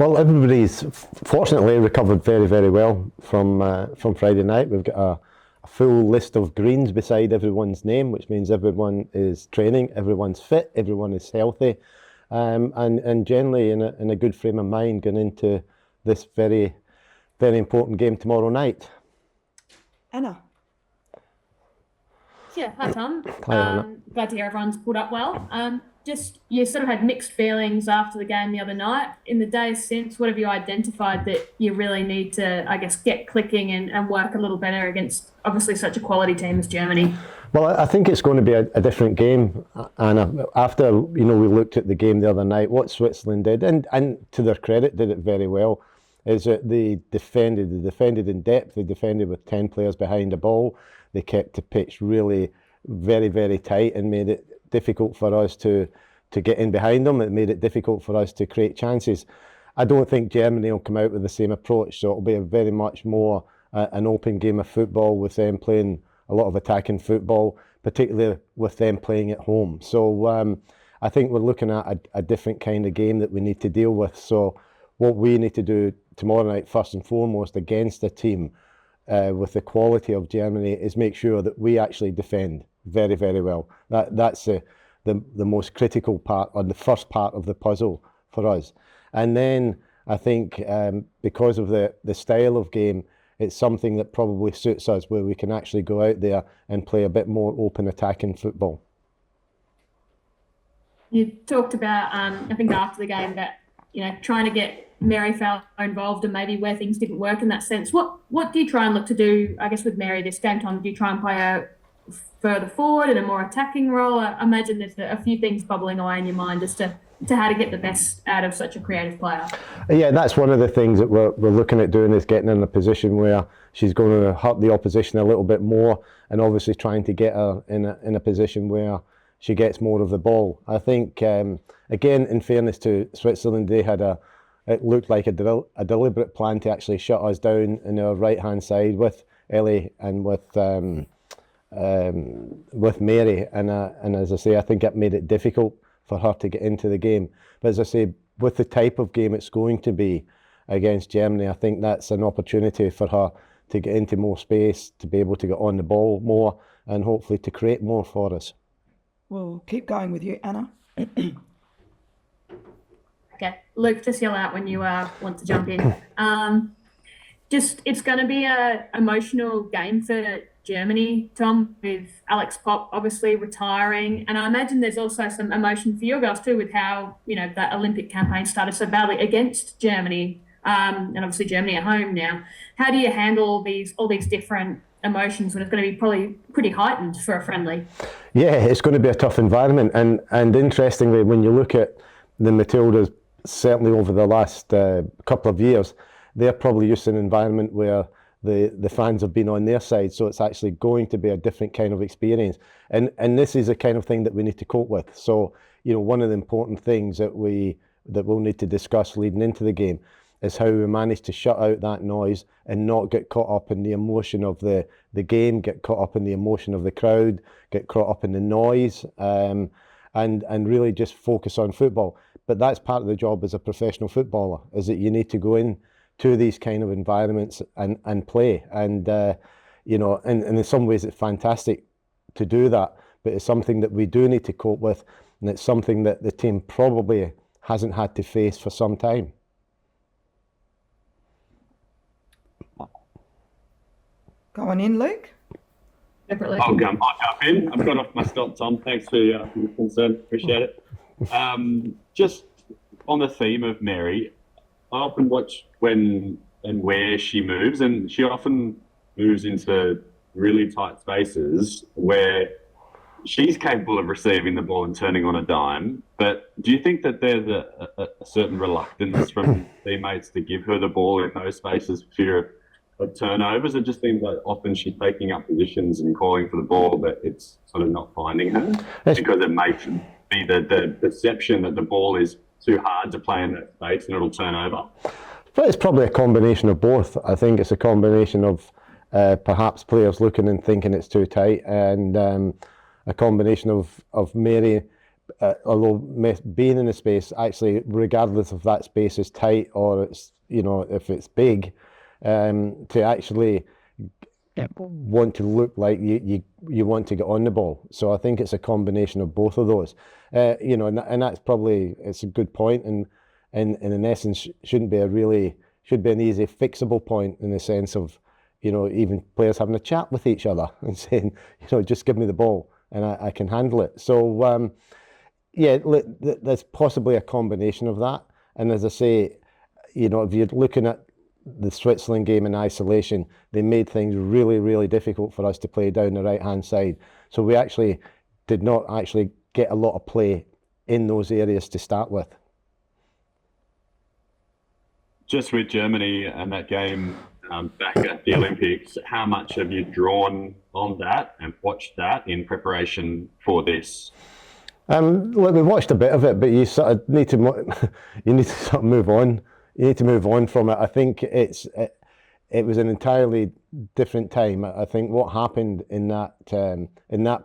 Well, everybody's fortunately recovered very, very well from Friday night. We've got a full list of greens beside everyone's name, which means everyone is training, everyone's fit, everyone is healthy, and generally in a good frame of mind going into this very, very important game tomorrow night. Anna. Yeah, hi Tom. Hi, Anna. Glad to hear everyone's pulled up well. Just you sort of had mixed feelings after the game the other night. In the days since, what have you identified that you really need to, I guess, get clicking and work a little better against obviously such a quality team as Germany? Well, I think it's going to be a different game, and after we looked at the game the other night, what Switzerland did, and to their credit, did it very well, is that they defended in depth, they defended with 10 players behind the ball, they kept the pitch really very, very tight and made it difficult for us to get in behind them. It made it difficult for us to create chances. I don't think Germany will come out with the same approach, so it'll be a very much more an open game of football with them playing a lot of attacking football, particularly with them playing at home. So I think we're looking at a different kind of game that we need to deal with. So what we need to do tomorrow night, first and foremost, against a team with the quality of Germany, is make sure that we actually defend very, very well. That's the most critical part, or the first part of the puzzle for us. And then I think because of the style of game, it's something that probably suits us, where we can actually go out there and play a bit more open attacking football. You talked about, I think after the game, that trying to get Mary Fowler involved and maybe where things didn't work in that sense. What do you try and look to do, I guess, with Mary this game, Tom? Do you try and play her further forward in a more attacking role? I imagine there's a few things bubbling away in your mind as to how to get the best out of such a creative player. Yeah, that's one of the things that we're looking at doing, is getting in a position where she's going to hurt the opposition a little bit more, and obviously trying to get her in a position where she gets more of the ball. I think, again, in fairness to Switzerland, they had it looked like a deliberate plan to actually shut us down in our right-hand side with Ellie and with Mary, and as I say, I think it made it difficult for her to get into the game. But as I say, with the type of game it's going to be against Germany, I think that's an opportunity for her to get into more space, to be able to get on the ball more, and hopefully to create more for us. We'll keep going with you, Anna. Okay, Luke, just yell out when you want to jump in. It's going to be an emotional game for Germany, Tom, with Alex Pop obviously retiring, and I imagine there's also some emotion for your girls too, with how that Olympic campaign started so badly against Germany, and obviously Germany at home now. How do you handle all these different emotions when it's going to be probably pretty heightened for a friendly? Yeah, it's going to be a tough environment, and interestingly, when you look at the Matildas, certainly over the last couple of years, they're probably used to an environment where the fans have been on their side, so it's actually going to be a different kind of experience, and this is the kind of thing that we need to cope with. So one of the important things that we'll need to discuss leading into the game is how we manage to shut out that noise and not get caught up in the emotion of the game, get caught up in the emotion of the crowd, get caught up in the noise, and really just focus on football. But that's part of the job as a professional footballer, is that you need to go in to these kind of environments and play, and in some ways it's fantastic to do that, but it's something that we do need to cope with, and it's something that the team probably hasn't had to face for some time. Going in, Luke? I'll jump in. I've got off my stop, Tom. Thanks for your concern. Appreciate it. Just on the theme of Mary, I often watch when and where she moves, and she often moves into really tight spaces where she's capable of receiving the ball and turning on a dime. But do you think that there's a certain reluctance from teammates to give her the ball in those spaces for fear of turnovers? It just seems like often she's taking up positions and calling for the ball, but it's sort of not finding her, because it may be the perception that the ball is too hard to play in that space and it'll turn over. But it's probably a combination of both. I think it's a combination of perhaps players looking and thinking it's too tight, and a combination of Mary although being in the space, actually, regardless if that space is tight or it's, if it's big, to actually want to look like you want to get on the ball. So I think it's a combination of both of those. And that's probably, it's a good point, and in essence should be an easy fixable point, in the sense of, even players having a chat with each other and saying, just give me the ball and I can handle it. So there's possibly a combination of that. And as I say, if you're looking at the Switzerland game in isolation, they made things really, really difficult for us to play down the right-hand side. So we actually did not actually get a lot of play in those areas to start with. Just with Germany and that game back at the Olympics, how much have you drawn on that and watched that in preparation for this? Look, we watched a bit of it, but you sort of need to sort of move on. You need to move on from it. I think it was an entirely different time. I think what happened in that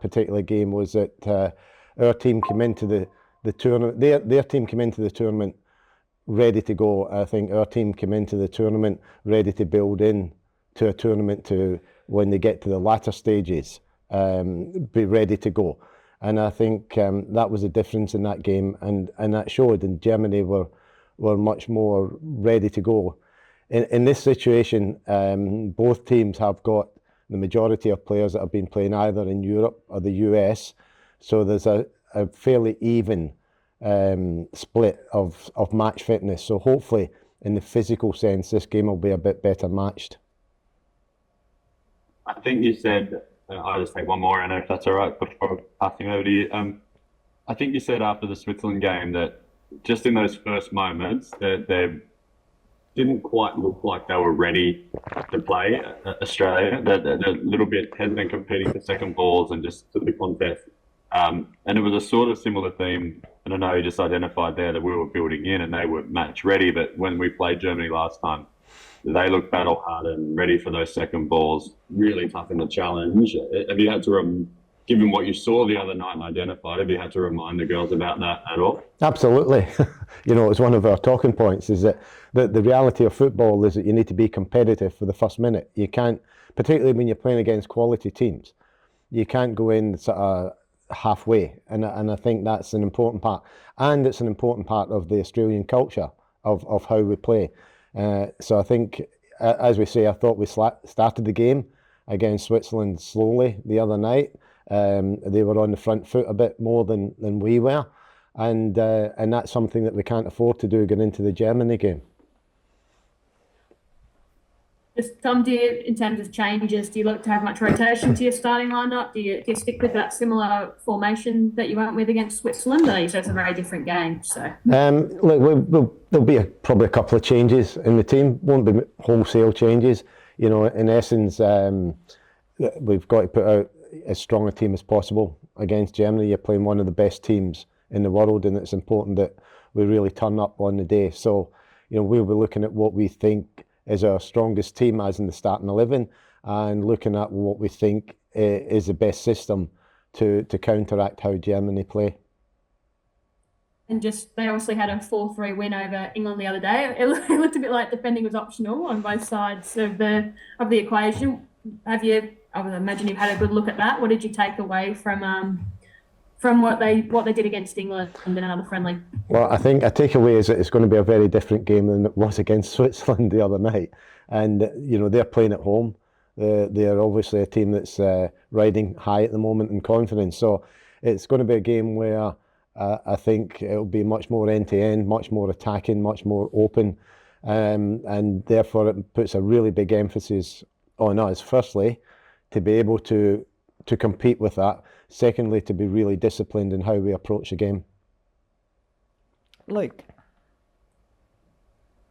particular game was that our team came into the tournament. Their team came into the tournament ready to go. I think our team came into the tournament ready to build in to a tournament to, when they get to the latter stages, be ready to go. And I think that was a difference in that game, and that showed. And Germany were much more ready to go. In this situation, both teams have got the majority of players that have been playing either in Europe or the US, so there's a fairly even split of match fitness. So hopefully, in the physical sense, this game will be a bit better matched. I think you said, I'll just take one more, Anna, if that's all right, before passing over to you. I think you said after the Switzerland game that just in those first moments that they didn't quite look like they were ready to play Australia. They're a little bit hesitant competing for second balls and just to the contest. And it was a sort of similar theme. And I know you just identified there that we were building in and they were match ready. But when we played Germany last time, they looked battle hard and ready for those second balls, really tough in the challenge. Have you had to, given what you saw the other night and identified, have you had to remind the girls about that at all? Absolutely. It's one of our talking points, is that the reality of football is that you need to be competitive for the first minute. You can't, particularly when you're playing against quality teams, you can't go in sort of halfway. And I think that's an important part. And it's an important part of the Australian culture of how we play. So I think, as we say, I thought we started the game against Switzerland slowly the other night. They were on the front foot a bit more than we were, and that's something that we can't afford to do going into the Germany game. Just Tom, in terms of changes, do you look to have much rotation to your starting lineup? Do you stick with that similar formation that you went with against Switzerland? Or you said it's a very different game. So look, there'll be probably a couple of changes in the team. Won't be wholesale changes. In essence, we've got to put out as strong a team as possible against Germany. You're playing one of the best teams in the world, and it's important that we really turn up on the day. So, we'll be looking at what we think is our strongest team as in the starting 11, and looking at what we think is the best system to counteract how Germany play. And they obviously had a 4-3 win over England the other day. It looked a bit like defending was optional on both sides of the equation. I would imagine you've had a good look at that. What did you take away from what they did against England in another friendly? Well, I think a takeaway is that it's going to be a very different game than it was against Switzerland the other night. And, they're playing at home. They're obviously a team that's riding high at the moment in confidence. So it's going to be a game where I think it'll be much more end-to-end, much more attacking, much more open. And therefore it puts a really big emphasis on us, firstly, to be able to compete with that. Secondly, to be really disciplined in how we approach the game. Luke.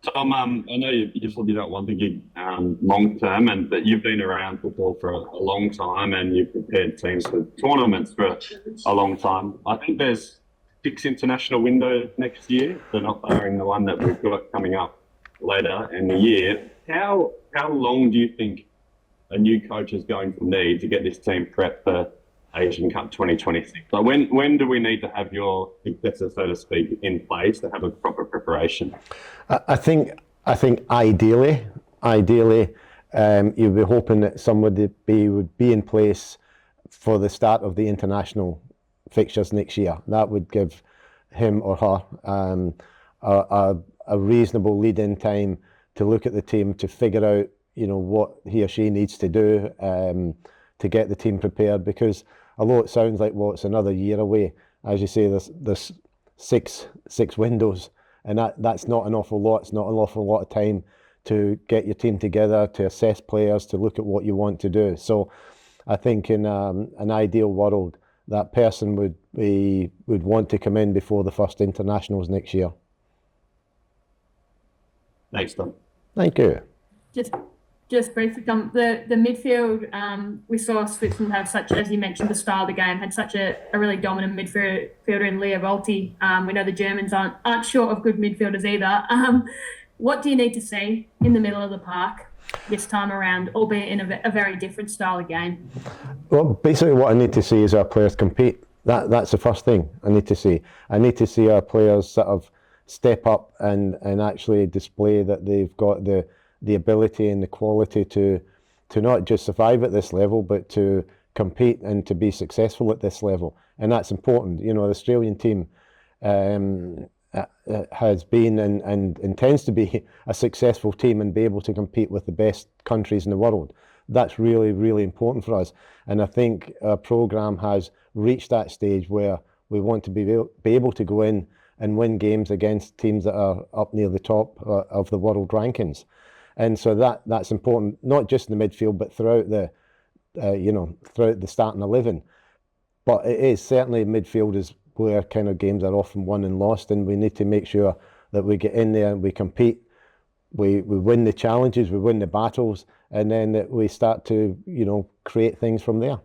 Tom, I know you said you don't want to gig long term, and that you've been around football for a long time, and you've prepared teams for tournaments for a long time. I think there's 6 international windows next year, so not barring the one that we've got coming up later in the year. How long do you think a new coach is going to need to get this team prepped for Asian Cup 2026. So when do we need to have your successor, so to speak, in place to have a proper preparation? I think ideally, you'd be hoping that somebody would be in place for the start of the international fixtures next year. That would give him or her a reasonable lead-in time to look at the team, to figure out, what he or she needs to do to get the team prepared. Because although it sounds like, it's another year away, as you say, there's six windows, and that's not an awful lot. It's not an awful lot of time to get your team together, to assess players, to look at what you want to do. So I think in an ideal world, that person would want to come in before the first internationals next year. Thanks, Tom. Thank you. Just briefly, Tom, the midfield, we saw Switzerland have such, as you mentioned, the style of the game, had such a really dominant midfielder in Leo Volti. We know the Germans aren't short of good midfielders either. What do you need to see in the middle of the park this time around, albeit in a very different style of game? Well, basically what I need to see is our players compete. That's the first thing I need to see. I need to see our players sort of step up and actually display that they've got the ability and the quality to not just survive at this level, but to compete and to be successful at this level. And that's important. The Australian team has been and intends to be a successful team and be able to compete with the best countries in the world. That's really, really important for us. And I think our programme has reached that stage where we want to be able to go in and win games against teams that are up near the top of the world rankings. And so that's important, not just in the midfield, but throughout throughout the starting 11. But it is certainly midfield is where kind of games are often won and lost, and we need to make sure that we get in there and we compete, we win the challenges, we win the battles, and then that we start to create things from there.